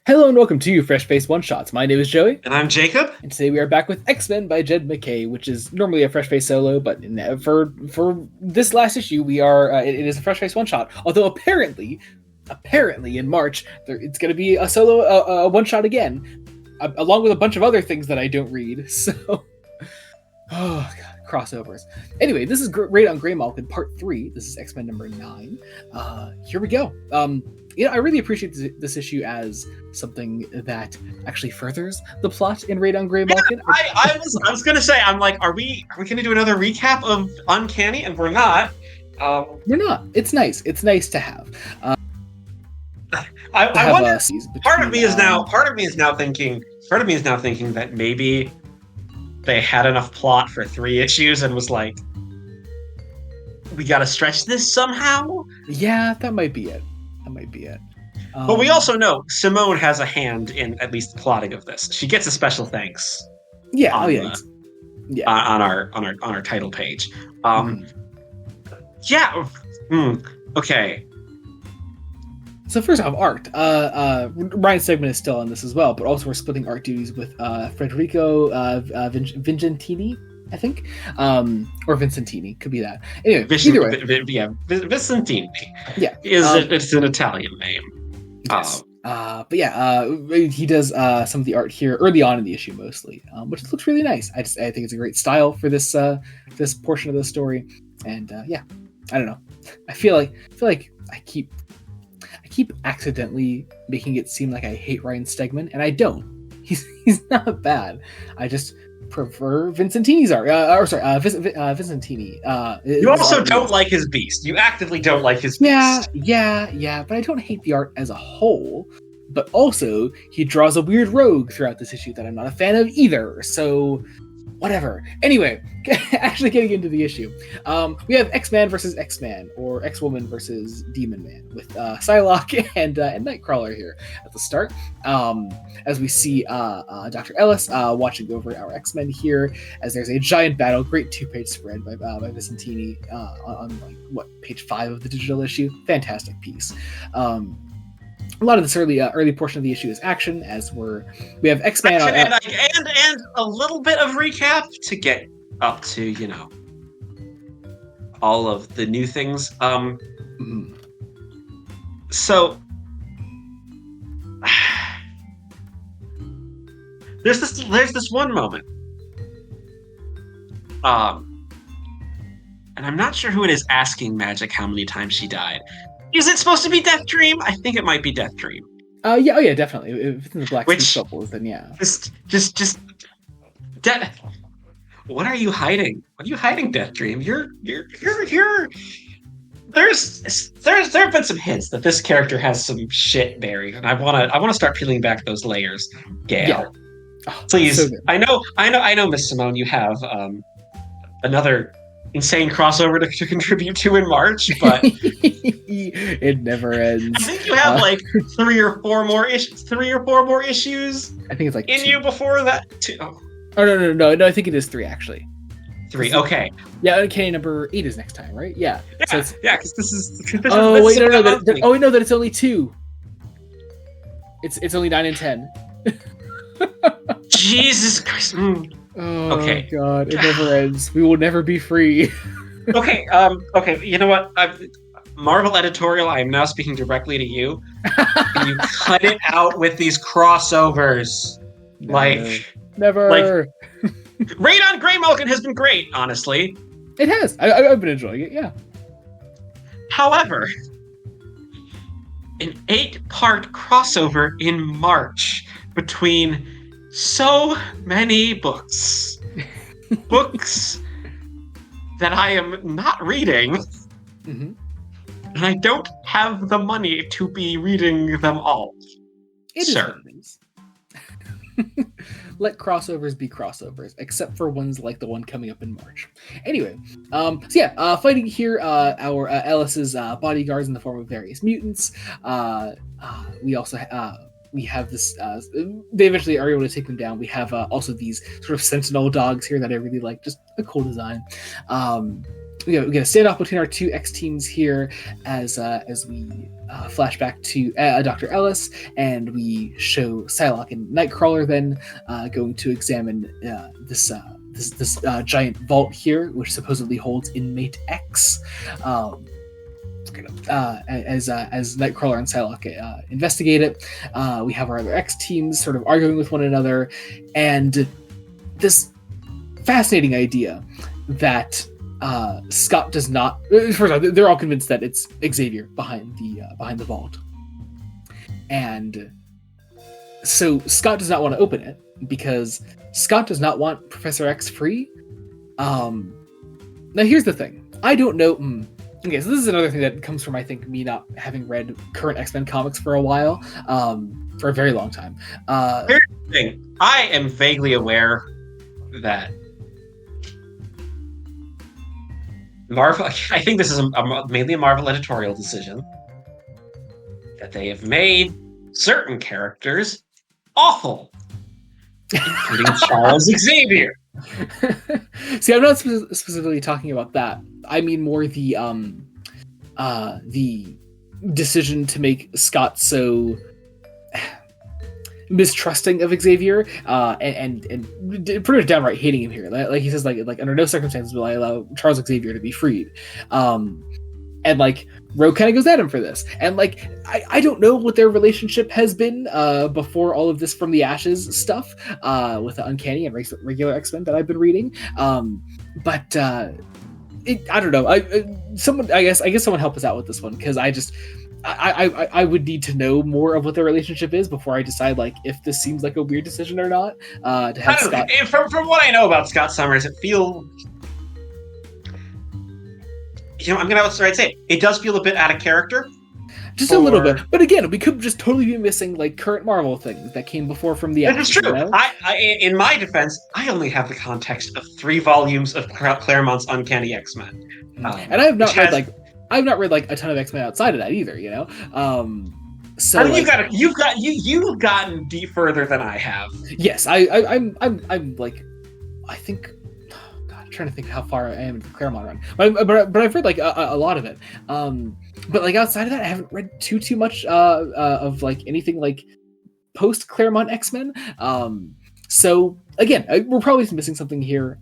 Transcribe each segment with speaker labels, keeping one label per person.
Speaker 1: Hello and welcome to Fresh Face One Shots. My name is Joey,
Speaker 2: And I'm Jacob.
Speaker 1: and today we are back with X-Men by Jed MacKay, which is normally a Fresh Face solo, but for this last issue, we are it is a Fresh Face One Shot. Although apparently in March it's going to be a solo one shot again, along with a bunch of other things that I don't read. So, oh god. Crossovers. Anyway, this is Raid on Graymalkin Part 3. This is X-Men number 9. Here we go. I really appreciate this issue as something that actually furthers the plot in Raid on Graymalkin.
Speaker 2: Yeah, I was gonna say, I'm like, are we gonna do another recap of Uncanny? And we're not.
Speaker 1: We're not. It's nice. It's nice to have.
Speaker 2: I wonder. Part of me is now thinking that maybe they had enough plot for 3 issues and was like, we gotta stretch this somehow.
Speaker 1: Yeah, that might be it.
Speaker 2: But we also know Simone has a hand in at least the plotting of this. She gets a special thanks.
Speaker 1: Yeah.
Speaker 2: On our title page. Yeah. Okay.
Speaker 1: So first off, art. Ryan Stegman is still on this as well, but also we're splitting art duties with Federico Vincentini, I think, or Vincentini, could be that. Anyway, either way,
Speaker 2: Vincentini.
Speaker 1: Yeah,
Speaker 2: it's an Italian name.
Speaker 1: Yes. But yeah, he does some of the art here early on in the issue, mostly, which looks really nice. I think it's a great style for this portion of the story, and yeah, I don't know. I feel like I keep accidentally making it seem like I hate Ryan Stegman, and I don't. He's not bad. I just prefer Vincentini's art. Vincentini.
Speaker 2: You also don't like his Beast. You actively don't like his Beast.
Speaker 1: Yeah. But I don't hate the art as a whole. But also, he draws a weird rogue throughout this issue that I'm not a fan of either. So, whatever. Anyway, actually getting into the issue. We have X-Man versus X-Man, or X-Woman versus Demon Man, with Psylocke and Nightcrawler here at the start. As we see Dr. Ellis watching over our X-Men here, as there's a giant battle, great 2-page spread by Vicentini on page 5 of the digital issue. Fantastic piece. A lot of this early portion of the issue is action, as we have X-Man
Speaker 2: and a little bit of recap to get up to all of the new things. So there's this one moment, and I'm not sure who it is asking Magic how many times she died. Is it supposed to be Death Dream? I think it might be Death Dream.
Speaker 1: Yeah, definitely. If it's in the Black Sea bubbles, then yeah.
Speaker 2: Just Death. What are you hiding? What are you hiding, Death Dream? You're. There have been some hints that this character has some shit buried, and I wanna start peeling back those layers. Gail,
Speaker 1: yeah. Oh,
Speaker 2: please.
Speaker 1: So
Speaker 2: I know, Miss Simone. You have another insane crossover to contribute to in March, but
Speaker 1: it never ends.
Speaker 2: I think you have like 3 or 4 more issues.
Speaker 1: I think it's like
Speaker 2: in
Speaker 1: 2.
Speaker 2: you before that.
Speaker 1: Oh no! I think it is 3 actually.
Speaker 2: 3. Okay.
Speaker 1: Yeah. Okay. Number 8 is next time, right? Yeah.
Speaker 2: Yeah. So because this is.
Speaker 1: Oh wait, no! That it's only 2. It's only 9 and 10.
Speaker 2: Jesus Christ.
Speaker 1: Oh,
Speaker 2: okay.
Speaker 1: God, it never ends. We will never be free.
Speaker 2: Okay. You know what? Marvel editorial. I am now speaking directly to you. And you cut it out with these crossovers.
Speaker 1: Never.
Speaker 2: Raid on Graymalkin has been great, honestly.
Speaker 1: It has. I've been enjoying it. Yeah.
Speaker 2: However, an 8-part crossover in March between so many books that I am not reading, and I don't have the money to be reading them all.
Speaker 1: Sir. Let crossovers be crossovers, except for ones like the one coming up in March. Anyway, fighting here, our Ellis's bodyguards in the form of various mutants. We also we have this, they eventually are able to take them down. We have also these sort of sentinel dogs here that I really like, just a cool design. we get a standoff between our two X teams here as we flash back to Dr. Ellis, and we show Psylocke and Nightcrawler then going to examine this giant vault here, which supposedly holds inmate X. As Nightcrawler and Psylocke investigate it, we have our other X teams sort of arguing with one another, and this fascinating idea that Scott does not. First of all, they're all convinced that it's Xavier behind the vault, and so Scott does not want to open it because Scott does not want Professor X free. Now here's the thing. I don't know. Okay, so this is another thing that comes from, I think, me not having read current X-Men comics for a while, for a very long time.
Speaker 2: Here's the thing. I am vaguely aware that Marvel, I think this is mainly a Marvel editorial decision, that they have made certain characters awful, including Charles Xavier.
Speaker 1: See, I'm not specifically talking about that. I mean more the decision to make Scott so mistrusting of Xavier, and pretty much downright hating him here. Like he says, like under no circumstances will I allow Charles Xavier to be freed. And like Rogue kind of goes at him for this, and like I don't know what their relationship has been before all of this From the Ashes stuff with the Uncanny and regular X-Men that I've been reading, but I don't know. I guess someone help us out with this one, because I would need to know more of what their relationship is before I decide like if this seems like a weird decision or not. To have Scott.
Speaker 2: From what I know about Scott Summers, it feels. I'm gonna say it does feel a bit out of character.
Speaker 1: Just a little bit, but again, we could just totally be missing like current Marvel things that came before From the Ashes.
Speaker 2: That's true.
Speaker 1: You know?
Speaker 2: I, in my defense, I only have the context of 3 volumes of Claremont's Uncanny X-Men,
Speaker 1: and I have not read like a ton of X-Men outside of that either. You know, so
Speaker 2: I mean, you've gotten deep further than I have.
Speaker 1: Yes, I'm like, I think. I'm trying to think how far I am into the Claremont run, but I've read like a lot of it. But like outside of that, I haven't read too much of like anything like post Claremont X-Men. So again, we're probably missing something here.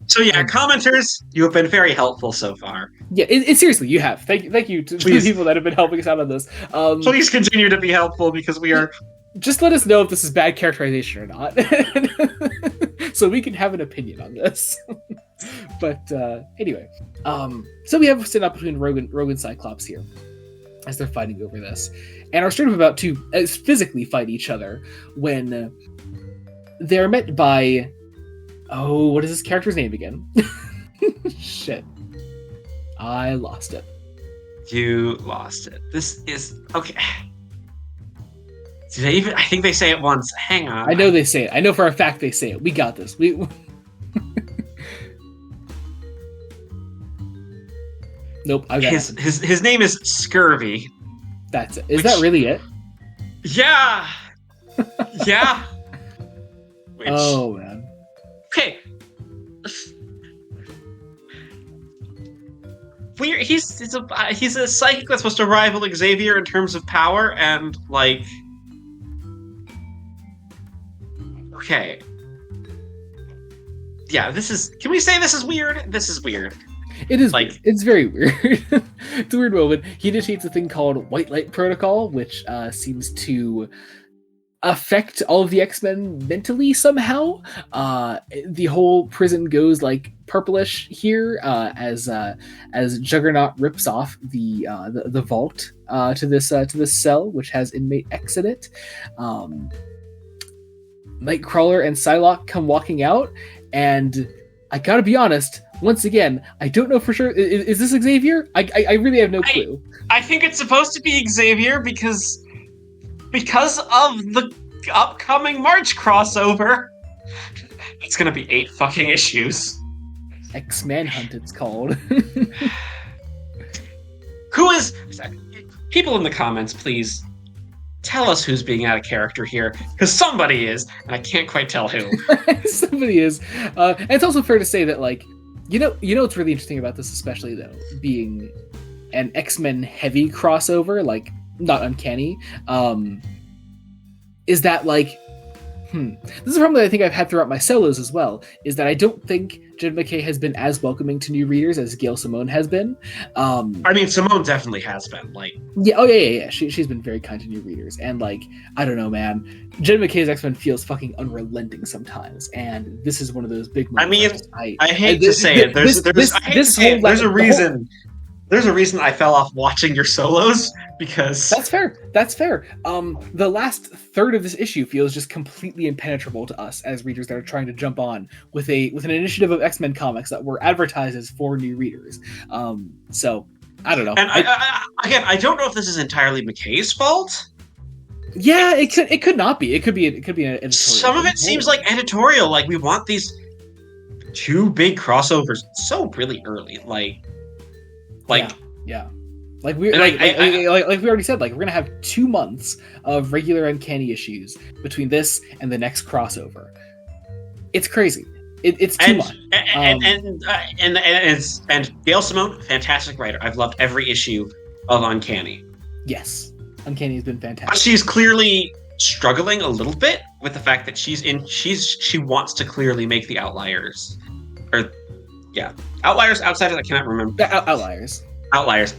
Speaker 2: So yeah, commenters, you have been very helpful so far.
Speaker 1: Yeah, seriously, you have. Thank you to the people that have been helping us out on this.
Speaker 2: Please continue to be helpful, because we are.
Speaker 1: Just let us know if this is bad characterization or not, so we can have an opinion on this. But anyway, so we have a stand-up between Rogue and Cyclops here as they're fighting over this, and are sort of about to physically fight each other when they're met by, what is this character's name again? Shit, I lost it.
Speaker 2: You lost it. This is okay. Do they even? I think they say it once. Hang on.
Speaker 1: I know they say it. I know for a fact they say it. We got this. Nope.
Speaker 2: His name is Scurvy.
Speaker 1: That's it. Is that really it?
Speaker 2: Yeah. Yeah.
Speaker 1: Oh man.
Speaker 2: Okay. He's a psychic that's supposed to rival Xavier in terms of power, and like. Okay. Yeah, this is. Can we say this is weird? This is weird.
Speaker 1: It is like weird. It's very weird. It's a weird moment. He initiates a thing called White Light Protocol, which seems to affect all of the X-Men mentally somehow. The whole prison goes like purplish here as Juggernaut rips off the vault to this cell, which has inmate X in it. Nightcrawler and Psylocke come walking out, and I gotta be honest, once again, I don't know for sure. Is this Xavier? I really have no clue.
Speaker 2: I think it's supposed to be Xavier because of the upcoming March crossover. It's gonna be 8 fucking issues.
Speaker 1: X-Manhunt, it's called.
Speaker 2: Who is... People in the comments, please tell us who's being out of character here, because somebody is, and I can't quite tell who.
Speaker 1: Somebody is. And it's also fair to say that, like, You know what's really interesting about this, especially though, being an X-Men heavy crossover, like not Uncanny, is that like, this is a problem that I think I've had throughout my solos as well, is that I don't think Jed MacKay has been as welcoming to new readers as Gail Simone has been.
Speaker 2: I mean, Simone definitely has been. Like,
Speaker 1: yeah. She's been very kind to new readers, and like, I don't know, man. Jed MacKay's X-Men feels fucking unrelenting sometimes, and this is one of those big moments.
Speaker 2: I mean, I hate to say it. There's a reason. There's a reason I fell off watching your solos, because
Speaker 1: That's fair. The last third of this issue feels just completely impenetrable to us as readers that are trying to jump on with an initiative of X-Men comics that were advertised as for new readers. So I don't know.
Speaker 2: And I don't know if this is entirely MacKay's fault.
Speaker 1: Yeah, it could not be. It could be an editorial.
Speaker 2: Some of it seems like editorial. Like, we want these two big crossovers so really early.
Speaker 1: Yeah. Like we already said, like we're gonna have 2 months of regular Uncanny issues between this and the next crossover. It's crazy. It's too much.
Speaker 2: And Gail Simone, fantastic writer. I've loved every issue of Uncanny.
Speaker 1: Yes, Uncanny has been fantastic.
Speaker 2: But she's clearly struggling a little bit with the fact that she wants to clearly make the Outliers, Outliers, Outsiders. I cannot remember.
Speaker 1: Outliers.
Speaker 2: Outliers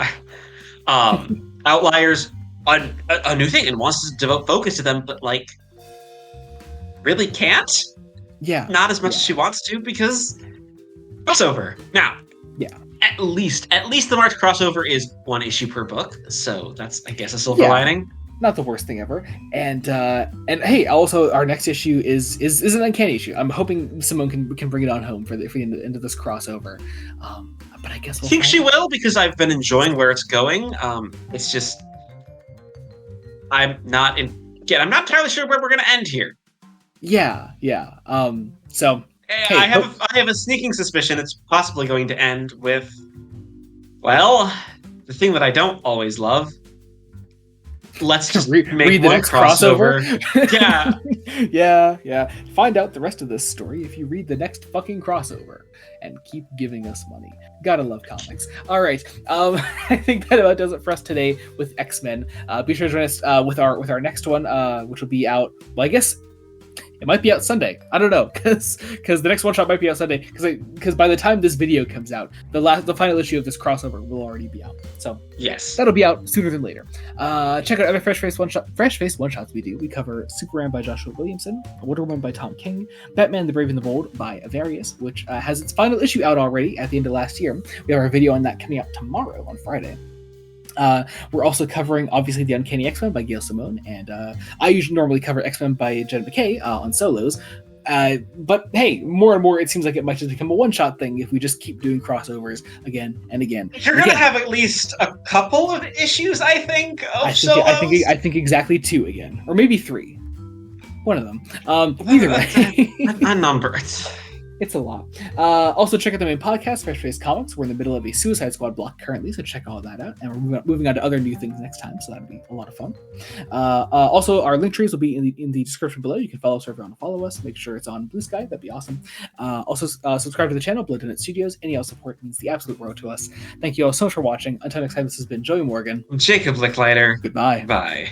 Speaker 2: a new thing, and wants to devote focus to them, but like really can't.
Speaker 1: Yeah,
Speaker 2: not as much as she wants to, because crossover now.
Speaker 1: Yeah,
Speaker 2: at least the March crossover is 1 issue per book, so that's, I guess, a silver lining.
Speaker 1: Not the worst thing ever. And hey, also our next issue is an Uncanny issue. I'm hoping Simone can bring it on home for the end of this crossover. But I guess
Speaker 2: I think she will, because I've been enjoying where it's going. It's just I'm not entirely sure where we're going to end here.
Speaker 1: Yeah. So hey,
Speaker 2: I have a sneaking suspicion it's possibly going to end with, well, the thing that I don't always love. Let's just
Speaker 1: read the next crossover.
Speaker 2: Yeah.
Speaker 1: Yeah. Find out the rest of this story if you read the next fucking crossover and keep giving us money. Gotta love comics. All right. I think that about does it for us today with X-Men. Be sure to join us with our next one, which will be out. Well, I guess it might be out Sunday. I don't know, because the next one shot might be out Sunday. Because by the time this video comes out, the final issue of this crossover will already be out. So
Speaker 2: yes,
Speaker 1: that'll be out sooner than later. Check out other Fresh Face one shots we do. We cover Superman by Joshua Williamson, Wonder Woman by Tom King, Batman: The Brave and the Bold by Avarius, which has its final issue out already at the end of last year. We have our video on that coming out tomorrow on Friday. We're also covering, obviously, the Uncanny X-Men by Gail Simone, and I usually normally cover X-Men by Jed MacKay on solos. But hey, more and more, it seems like it might just become a one-shot thing if we just keep doing crossovers again and again.
Speaker 2: You're going to have at least a couple of issues, I think, solos.
Speaker 1: I think exactly 2 again, or maybe 3. One of them. Either way,
Speaker 2: a number.
Speaker 1: It's a lot. Also, check out the main podcast, Fresh Face Comics. We're in the middle of a Suicide Squad block currently, so check all that out. And we're moving on to other new things next time, so that'll be a lot of fun. Also, our link trees will be in the description below. You can follow us wherever you want to follow us. Make sure it's on Blue Sky. That'd be awesome. Also, subscribe to the channel, Blood Donut Studios. Any else support means the absolute world to us. Thank you all so much for watching. Until next time, this has been Joey Morgan.
Speaker 2: Jacob Licklider.
Speaker 1: Goodbye.
Speaker 2: Bye.